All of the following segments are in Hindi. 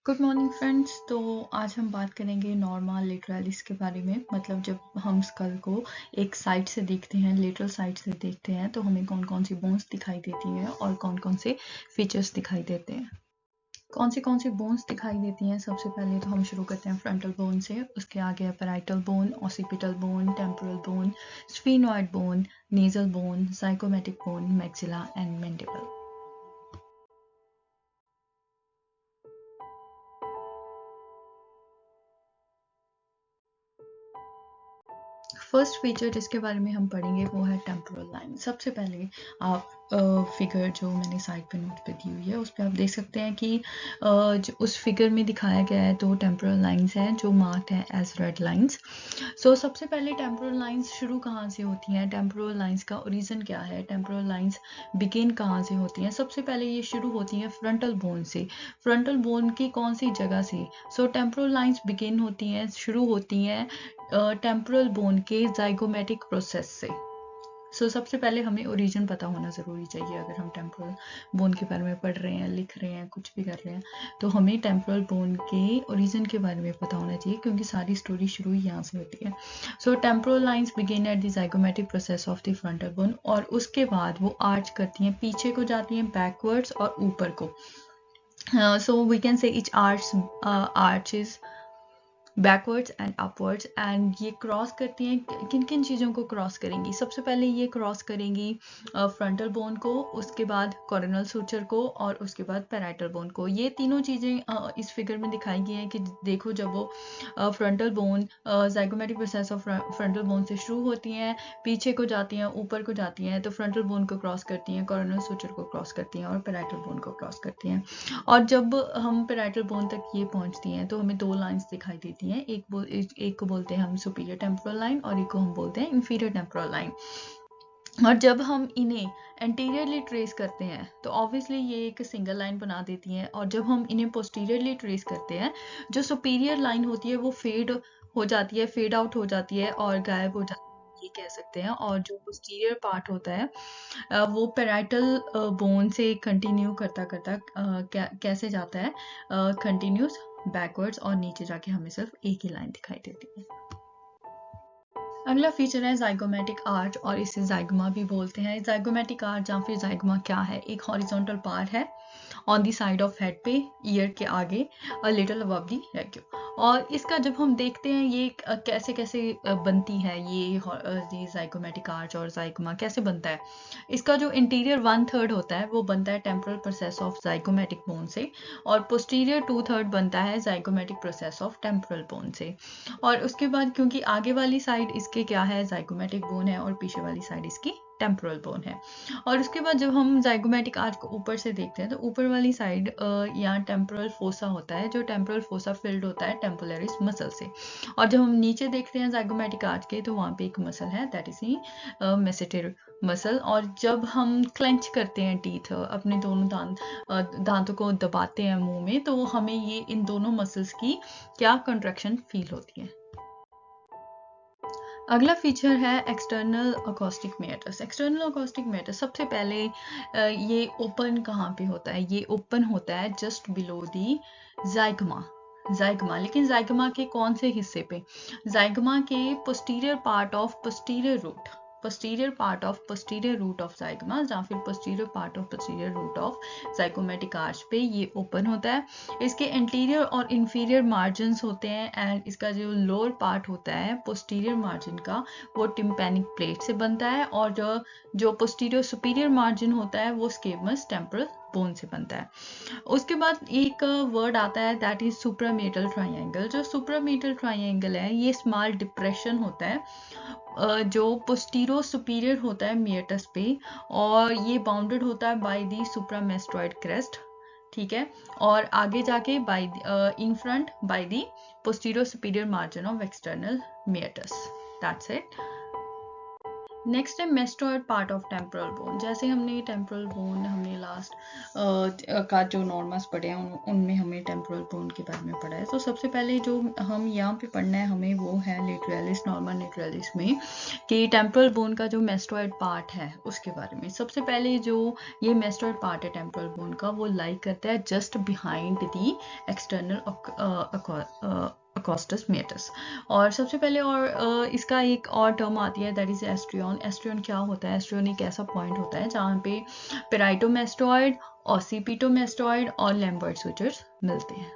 Good morning friends. तो आज हम बात करेंगे नॉर्मा लेटरालिस के बारे में। मतलब जब हम स्कल को एक साइड से देखते हैं, लेटरल साइड से देखते हैं, तो हमें कौन कौन सी बोन्स दिखाई देती हैं और कौन कौन से फीचर्स दिखाई देते हैं। कौन सी बोन्स दिखाई देती हैं? सबसे पहले तो हम शुरू करते हैं फ्रंटल बोन से। उसके आगे है parietal bone, occipital bone, temporal bone, sphenoid bone, nasal bone, zygomatic bone, maxilla and mandible. First feature जिसके बारे में हम पढ़ेंगे वो है टेम्पोरल लाइन। सबसे पहले आप फिगर जो मैंने साइड पे नोट पे दी हुई है उस पर आप देख सकते हैं कि उस फिगर में दिखाया गया है दो टेम्पोरल लाइंस हैं जो मार्क्ड हैं एज रेड लाइंस। सो सबसे पहले टेम्पोरल लाइंस शुरू कहाँ से होती हैं? टेम्पोरल लाइंस का ओरिजिन क्या है? टेम्पोरल लाइंस बिगिन कहाँ से होती हैं? सबसे पहले ये शुरू होती हैं फ्रंटल बोन से। फ्रंटल बोन की कौन सी जगह से? सो टेम्पोरल लाइंस बिगिन होती हैं, शुरू होती हैं टेम्पोरल बोन के जाइगोमेटिक प्रोसेस से। सबसे पहले हमें ओरिजिन पता होना ज़रूरी चाहिए। अगर हम टेम्पोरल बोन के बारे में पढ़ रहे हैं, लिख रहे हैं, कुछ भी कर रहे हैं, तो हमें टेम्पोरल बोन के ओरिजिन के बारे में पता होना चाहिए, क्योंकि सारी स्टोरी शुरू ही यहाँ से होती है। Temporal lines begin at the zygomatic process of the frontal bone, और उसके बाद वो आर्च करती हैं, पीछे को जाती हैं, बैकवर्ड्स और ऊपर को। So we can say each arch backwards and upwards. And ये क्रॉस करती हैं, किन किन चीज़ों को क्रॉस करेंगी? सबसे पहले ये क्रॉस करेंगी फ्रंटल बोन को, उसके बाद कोरोनल सूचर को, और उसके बाद पैराइटल बोन को। ये तीनों चीज़ें इस फिगर में दिखाई गई हैं कि देखो, जब वो frontal bone zygomatic process of frontal bone से शुरू होती हैं, पीछे को जाती हैं, ऊपर को जाती हैं, तो फ्रंटल बोन को क्रॉस करती हैं, कोरोनल सूचर को क्रॉस करती हैं और पैराइटल बोन को क्रॉस करती हैं। और जब हम पैराइटल बोन तक ये पहुंचती हैं तो हमें दो लाइंस दिखाई देती हैं। एक को बोलते हैं हम सुपीरियर टेम्पोरल लाइन, और एक को हम बोलते हैं इंफीरियर टेम्पोरल लाइन। और जब हम इन्हें एंटीरियरली ट्रेस करते हैं तो ऑब्वियसली ये एक सिंगल लाइन बना देती हैं। और जब हम इन्हें पोस्टीरियरली ट्रेस करते हैं, जो सुपीरियर लाइन होती है वो फेड हो जाती है, फेड आउट हो जाती है और गायब हो जाती है, ये कह सकते हैं। और जो पोस्टीरियर पार्ट होता है वो पैराइटल बोन से कंटिन्यू करता करता कैसे जाता है, कंटिन्यूस बैकवर्ड्स, और नीचे जाके हमें सिर्फ एक ही लाइन दिखाई देती है। अगला फीचर है जाइगोमेटिक आर्च, और इसे जाइगमा भी बोलते हैं। जाइगोमेटिक आर्च या फिर जाइगमा क्या है? एक हॉरिजॉन्टल पार्ट है on the side of head पे, ईयर के आगे, अ लिटिल अबव दी रेक्यू। और इसका जब हम देखते हैं ये कैसे कैसे बनती है, ये जाइगोमेटिक आर्च और जाइगमा कैसे बनता है। इसका जो इंटीरियर 1/3 होता है वो बनता है temporal process of zygomatic bone से, और पोस्टीरियर 2/3 बनता है zygomatic process of temporal bone से। और उसके बाद क्योंकि आगे वाली साइड इसके क्या है, जाइगोमेटिक बोन है, और पीछे वाली साइड इसकी टेम्पोरल बोन है। और उसके बाद जब हम जाइगोमेटिक आर्च को ऊपर से देखते हैं तो ऊपर वाली साइड यहाँ टेम्पोरल फोसा होता है, जो टेम्पोरल फोसा फिल्ड होता है टेम्पोरलिस मसल से। और जब हम नीचे देखते हैं जाइगोमेटिक आर्च के, तो वहाँ पे एक मसल है, दैट इज ही मेसेटर मसल। और जब हम क्लेंच करते हैं टीथ, अपने दोनों दांतों को दबाते हैं मुंह में, तो हमें ये इन दोनों मसल्स की क्या कंट्रैक्शन फील होती है। अगला फीचर है external acoustic meatus. External acoustic meatus सबसे पहले ये ओपन कहाँ पे होता है? ये ओपन होता है जस्ट बिलो दी जाइगमा। लेकिन जाइगमा के कौन से हिस्से पे? जाइगमा के posterior part of posterior root, posterior part of posterior root of zygomas, या फिर posterior part of posterior root of zygomatic arch पे ये ओपन होता है। इसके इंटीरियर और इंफीरियर मार्जिन्स होते हैं, एंड इसका जो लोअर पार्ट होता है पोस्टीरियर मार्जिन का, वो टिम्पैनिक प्लेट से बनता है, और जो पोस्टीरियर सुपीरियर मार्जिन होता है वो स्केमस टेम्पोरल बोन से बनता है। उसके बाद एक वर्ड आता है, दैट इज सुप्रामेटल ट्राइंगल। जो सुप्रामेटल ट्राइंगल है ये स्मॉल डिप्रेशन होता है जो पोस्टीरो सुपीरियर होता है मियटस पे, और ये बाउंडेड होता है बाय दी सुप्रामेस्टोइड क्रेस्ट, ठीक है। और आगे जाके by in front by the postero superior margin of external meatus, that's it. Next है mastoid part of temporal bone. जैसे हमने टेम्पोरल बोन हमने लास्ट का जो नॉर्मस पढ़े हैं उनमें हमें टेम्पोरल बोन के बारे में पढ़ा है। तो सबसे पहले जो हम यहाँ पे पढ़ना है हमें वो है लेटरलिस नॉर्मल लेटरलिस में कि टेम्पोरल बोन का जो मेस्टोइड पार्ट है उसके बारे में। सबसे पहले जो ये मेस्टोइड पार्ट है टेम्पोरल बोन का वो लाई करता है just behind the external acoustic meatus. और सबसे पहले और इसका एक और टर्म आती है दैट इज एस्ट्रियन। एस्ट्रियन क्या होता है? एस्ट्रियन एक ऐसा पॉइंट होता है जहाँ पे पेराइटोमेस्टोइड, ऑसिपिटोमेस्टोइड और लैम्बर्ट सूचर्स मिलते हैं।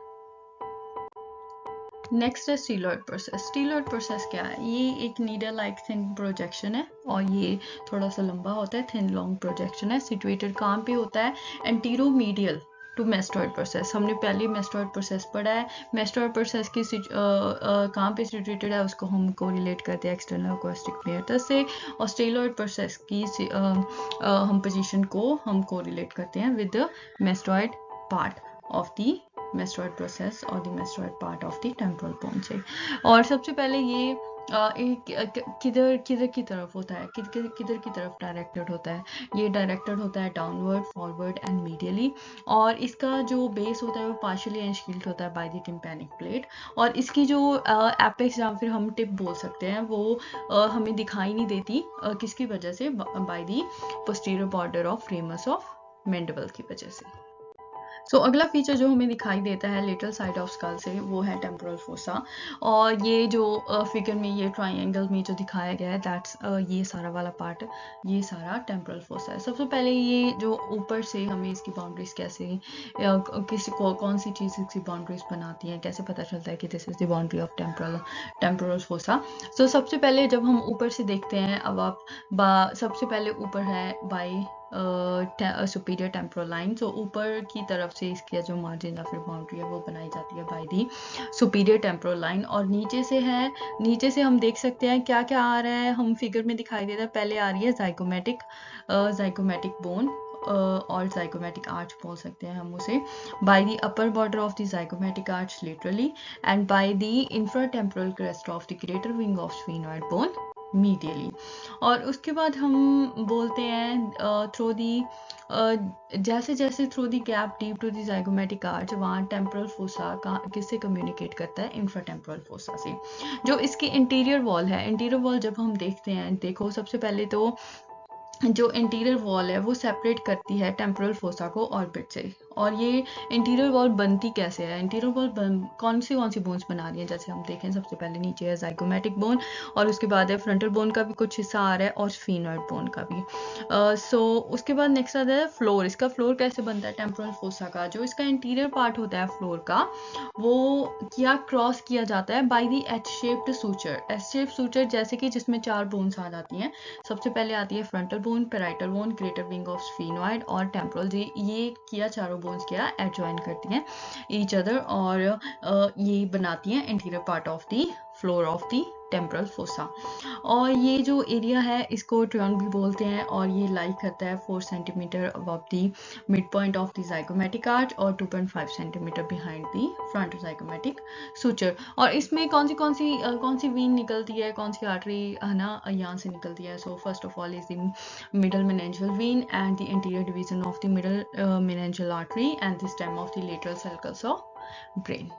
नेक्स्ट है स्टीलॉइड प्रोसेस। स्टीलॉइड प्रोसेस क्या है? ये एक नीडल लाइक थिन प्रोजेक्शन है और ये थोड़ा सा लंबा होता है, थिन लॉन्ग प्रोजेक्शन है। सिचुएटेड कहाँ पे होता है? एंटीरोमीडियल टू मेस्टोइड प्रोसेस। हमने पहले मेस्टोइड प्रोसेस पढ़ा है। मेस्टोइड प्रोसेस की कहाँ पे सिचुएटेड है उसको हम को रिलेट करते हैं एक्सटर्नल अकोस्टिक मेटस से, और स्टीलॉइड प्रोसेस की हम पोजीशन को हम को रिलेट करते हैं with the mastoid part of the mastoid process और the mastoid part of the temporal bone से। और सबसे पहले ये किधर किधर की तरफ होता है, किधर की तरफ डायरेक्टेड होता है? ये डायरेक्टेड होता है डाउनवर्ड, फॉरवर्ड एंड मीडियली। और इसका जो बेस होता है वो पार्शियली एनशील्ड होता है बाय द टिम्पैनिक प्लेट। और इसकी जो एपेक्स या फिर हम टिप बोल सकते हैं वो हमें दिखाई नहीं देती, किसकी वजह से? By the posterior border of ramus of mandible की वजह से। सो अगला फीचर जो हमें दिखाई देता है लेटरल साइड ऑफ स्कल से वो है टेम्पोरल फोसा। और ये जो फिगर में ये ट्राइंगल में जो दिखाया गया है दैट्स ये सारा वाला पार्ट, ये सारा टेम्पोरल फोसा है। सबसे पहले ये जो ऊपर से हमें इसकी बाउंड्रीज कैसे किसी को कौन सी चीज़ इसकी बाउंड्रीज बनाती हैं, कैसे पता चलता है कि this is the boundary of temporal fossa. So सबसे पहले जब हम ऊपर से देखते हैं, अब आप सबसे पहले ऊपर है बाई सुपीरियर टेम्पोरल लाइन। तो ऊपर की तरफ से इसका जो मार्जिन या फिर बाउंड्री है वो बनाई जाती है by the superior temporal line. और नीचे से है, नीचे से हम देख सकते हैं क्या क्या आ रहा है, हम फिगर में दिखाई दे रहा है। पहले आ रही है जाइगोमेटिक बोन और जाइगोमेटिक आर्च बोल सकते हैं हम उसे, by the upper border of the zygomatic arch laterally and by the infratemporal crest of the greater wing of sphenoid bone medially. और उसके बाद हम बोलते हैं थ्रू दी जैसे जैसे through the gap deep to the zygomatic arch, वहाँ टेम्पोरल फोसा किससे कम्युनिकेट करता है? इंफ्राटेम्पोरल फोसा से। जो इसकी इंटीरियर वॉल है, इंटीरियर वॉल जब हम देखते हैं, देखो सबसे पहले तो जो इंटीरियर वॉल है वो सेपरेट करती है टेम्पोरल फोसा को ऑर्बिट से। और ये इंटीरियर वॉल बनती कैसे है? इंटीरियर वॉल कौन सी बोन्स बना रही है? जैसे हम देखें सबसे पहले नीचे है जाइगोमेटिक बोन और उसके बाद है फ्रंटल बोन का भी कुछ हिस्सा आ रहा है और स्फेनॉइड बोन का भी। सो उसके बाद नेक्स्ट आता है फ्लोर। इसका फ्लोर कैसे बनता है टेम्पोरल फोसा का? जो इसका इंटीरियर पार्ट होता है फ्लोर का वो क्या क्रॉस किया जाता है by the H shaped suture. H shaped suture जैसे कि जिसमें 4 बोन्स आ जाती हैं। सबसे पहले आती है frontal bone, parietal bone, greater wing of sphenoid और टेम्पोरल। ये किया चारों बोन्स क्या एडजॉइन करती हैं ईच अदर और ये बनाती हैं interior part of the floor of the temporal fossa. और ये जो एरिया है इसको ट्रियन भी बोलते हैं और ये लाई करता है 4 centimetre above the mid point of the zygomatic arch और 2.5 centimetre behind the front zygomatic suture. और इसमें कौन सी वीन निकलती है, कौन सी आर्टरी है ना यहाँ से निकलती है? So first of all is the middle meningeal vein and the anterior division of the middle meningeal artery and the stem of the lateral sulcus of brain.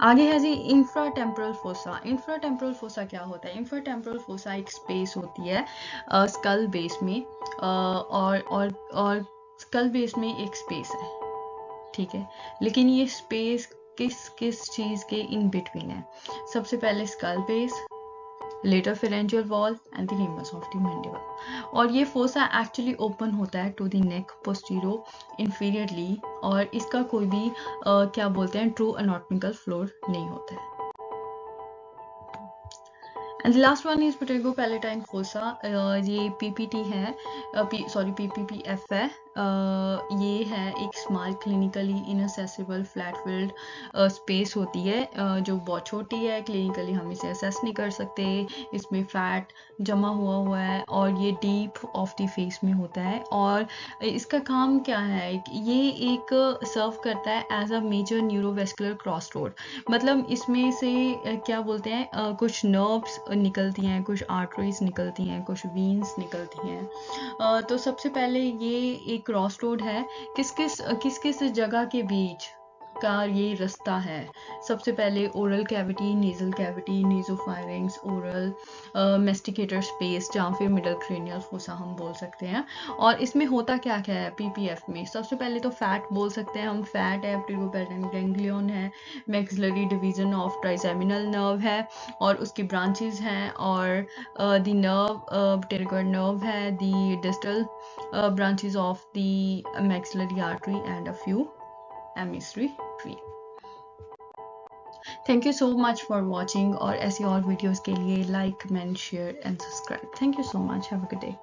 आगे है जी इंफ्राटेम्पोरल फोसा। इंफ्राटेम्पोरल फोसा क्या होता है? इंफ्राटेम्पोरल फोसा एक स्पेस होती है स्कल बेस में और स्कल बेस में एक स्पेस है, ठीक है। लेकिन ये स्पेस किस चीज के इन बिटवीन है? सबसे पहले skull base, later pharyngeal wall and the ramus of the mandible। और ये फोसा एक्चुअली ओपन होता है टू द नेक पोस्टीरो इंफीरियरली और इसका कोई भी क्या बोलते हैं ट्रू एनाटॉमिकल फ्लोर नहीं होता है। And the last one is pterygopalatine fossa. ये पीपीटी है, PPPF है ये है एक small clinically inaccessible fat filled space होती है, जो बहुत छोटी है, क्लिनिकली हम इसे असेस नहीं कर सकते। इसमें फैट जमा हुआ है और ये डीप ऑफ द फेस में होता है। और इसका काम क्या है, ये एक सर्व करता है as a major neurovascular crossroad. मतलब इसमें से क्या बोलते हैं, कुछ नर्व्स निकलती हैं, कुछ आर्टरीज निकलती हैं, कुछ वीन्स निकलती हैं। तो सबसे पहले ये एक क्रॉस रोड है, किस किस जगह के बीच का ये रास्ता है। सबसे पहले oral cavity, nasal cavity, nasopharynx, oral masticator space, जहाँ फिर मिडल क्रेनियल फोसा हम बोल सकते हैं। और इसमें होता क्या क्या है पीपीएफ में, सबसे पहले तो फैट बोल सकते हैं हम, फैट है, प्टीरियोपेटेंट गैंग्लियन है, maxillary division of trigeminal nerve है और उसकी ब्रांचेस हैं, और द नर्व pterygoid nerve है, the distal branches of the maxillary artery and a few emissary tree. Thank you so much for watching, और ऐसी और वीडियोस के लिए like, comment, share and subscribe. Thank you so much. Have a good day.